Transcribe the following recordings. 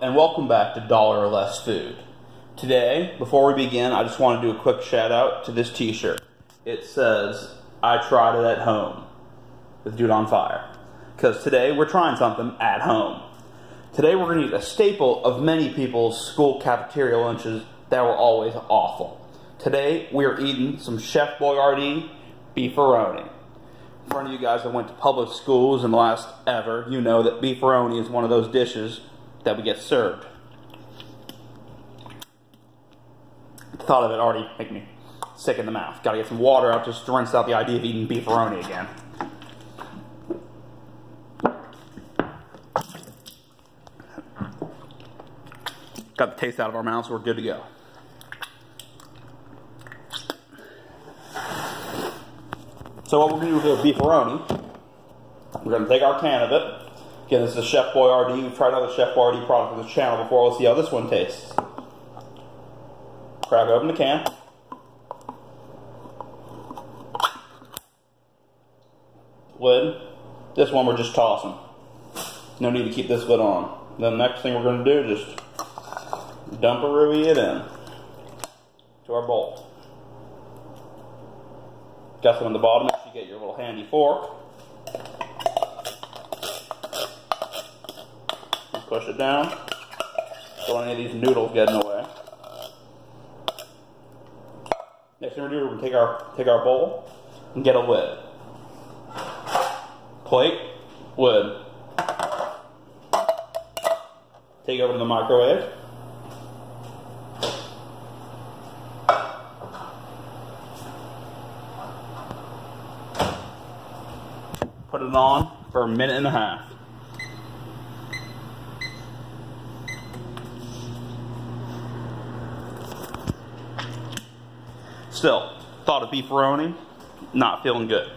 and welcome back to Dollar or Less Food. Today, before we begin, I just want to do a quick shout out to this t-shirt. It says, "I tried it at home," with Dude on Fire. Because today we're trying something at home. Today we're going to eat a staple of many people's school cafeteria lunches that were always awful. Today we are eating some Chef Boyardee beefaroni. For any of you guys that went to public schools in the last ever, you know that beefaroni is one of those dishes that we get served. The thought of it already makes me sick in the mouth. Gotta get some water out just to rinse out the idea of eating beefaroni again. Got the taste out of our mouths, so we're good to go. So what we're going to do with the beefaroni, we're going to take our can of it. Again, this is a Chef Boyardee. We've tried another Chef Boyardee product on the channel before. Let's see how this one tastes. Crack open the can. Lid. This one we're just tossing. No need to keep this lid on. Then the next thing we're going to do is just dump it in to our bowl. Got some on the bottom. Make sure you get your little handy fork. And push it down. Don't any of these noodles get in the way. Next thing we're going to do, we're going to take our bowl and get a lid. Plate, lid. Take it over to the microwave. Put it on for a minute and a half. Still, thought of beefaroni, not feeling good.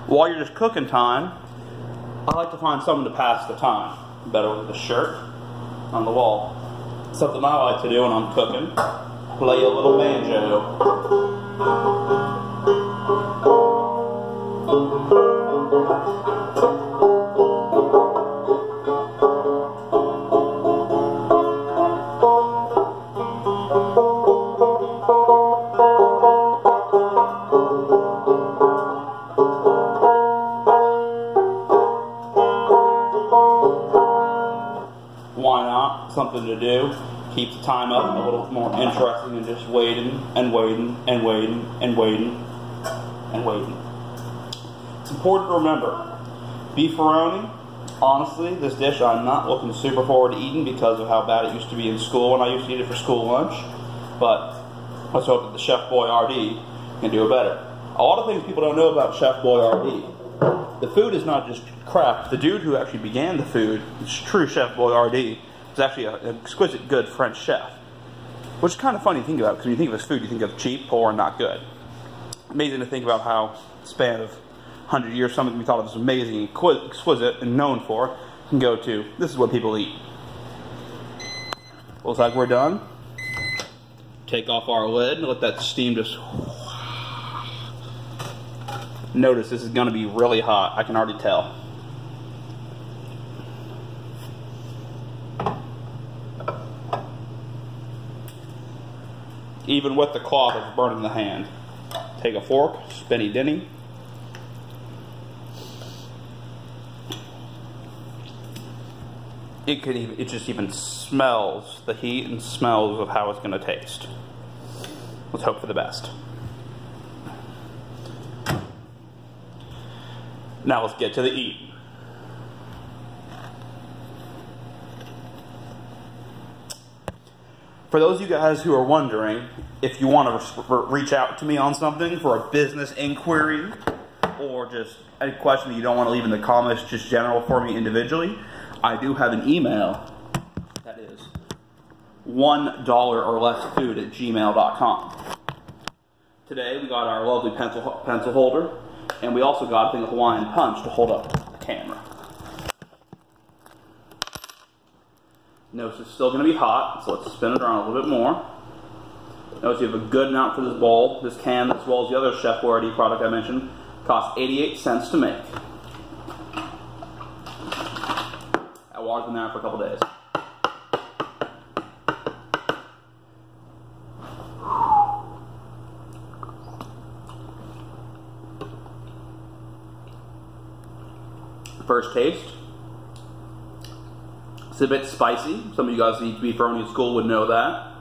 While you're just cooking time, I like to find something to pass the time. Better with the shirt on the wall. Something I like to do when I'm cooking, play a little banjo. Why not? Something to do. Keep the time up a little more interesting than just waiting and waiting and waiting and waiting and waiting. It's important to remember, beefaroni, honestly, this dish I'm not looking super forward to eating because of how bad it used to be in school when I used to eat it for school lunch. But let's hope that the Chef Boyardee can do it better. A lot of things people don't know about Chef Boyardee. The food is not just crap. The dude who actually began the food, true Chef Boyardee, is actually an exquisite good French chef. Which is kind of funny to think about, because when you think of his food, you think of cheap, poor, and not good. Amazing to think about how, span of 100 years, something we thought of as amazing, exquisite, and known for, can go to, this is what people eat. Looks like we're done. Take off our lid and let that steam just... Notice this is going to be really hot. I can already tell. Even with the cloth, it's burning the hand. Take a fork, spinny dinny. It just even smells the heat and smells of how it's going to taste. Let's hope for the best. Now let's get to the eating. For those of you guys who are wondering if you want to reach out to me on something for a business inquiry or just a question that you don't want to leave in the comments, just general for me individually, I do have an email that is $1orlessfood@gmail.com. Today we got our lovely pencil holder. And we also got a thing of Hawaiian Punch to hold up the camera. Notice it's still going to be hot, so let's spin it around a little bit more. Notice you have a good amount for this bowl. This can, as well as the other Chef Boyardee product I mentioned, costs 88 cents to make. I watered them out for a couple days. First taste. It's a bit spicy. Some of you guys who eat beefaroni at school would know that.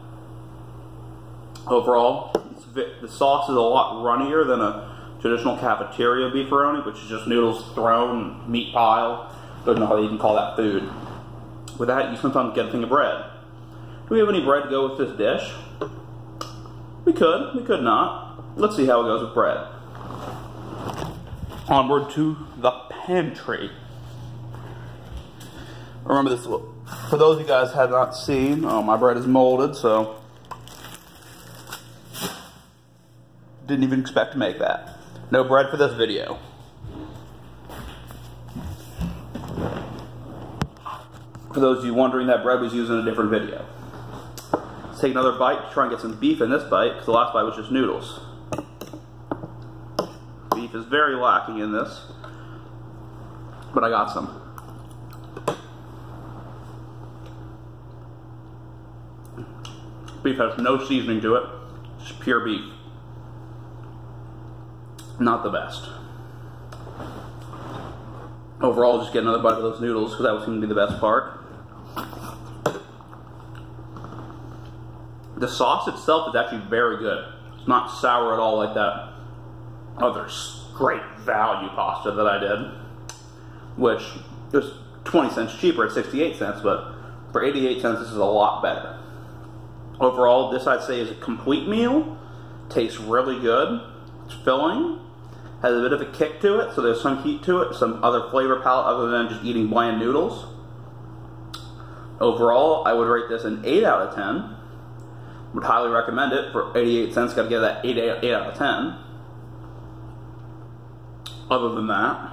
Overall, the sauce is a lot runnier than a traditional cafeteria beefaroni, which is just noodles thrown, meat pile. Don't know how they even call that food. With that, you sometimes get a thing of bread. Do we have any bread to go with this dish? We could not. Let's see how it goes with bread. Onward to the pantry. Remember this, for those of you guys who have not seen, my bread is molded, so didn't even expect to make that. No bread for this video. For those of you wondering, that bread was used in a different video. Let's take another bite to try and get some beef in this bite, because the last bite was just noodles. Beef is very lacking in this, but I got some. Beef has no seasoning to it, just pure beef. Not the best. Overall, just get another bite of those noodles, because that would seem to be the best part. The sauce itself is actually very good. It's not sour at all like that other great value pasta that I did, which was 20 cents cheaper at 68 cents, but for 88 cents, this is a lot better. Overall, this I'd say is a complete meal. Tastes really good. It's filling. Has a bit of a kick to it, so there's some heat to it, some other flavor palette other than just eating bland noodles. Overall, I would rate this an 8 out of 10. Would highly recommend it. For 88 cents, gotta give that 8 out of 10. Other than that,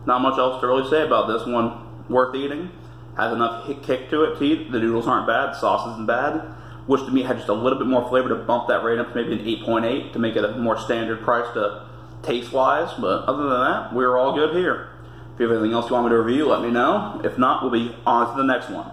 not much else to really say about this one. Worth eating. Has enough kick to it to eat. The noodles aren't bad. Sauce isn't bad. Wish to me had just a little bit more flavor to bump that rating up to maybe an 8.8 to make it a more standard price to taste-wise. But other than that, we're all good here. If you have anything else you want me to review, let me know. If not, we'll be on to the next one.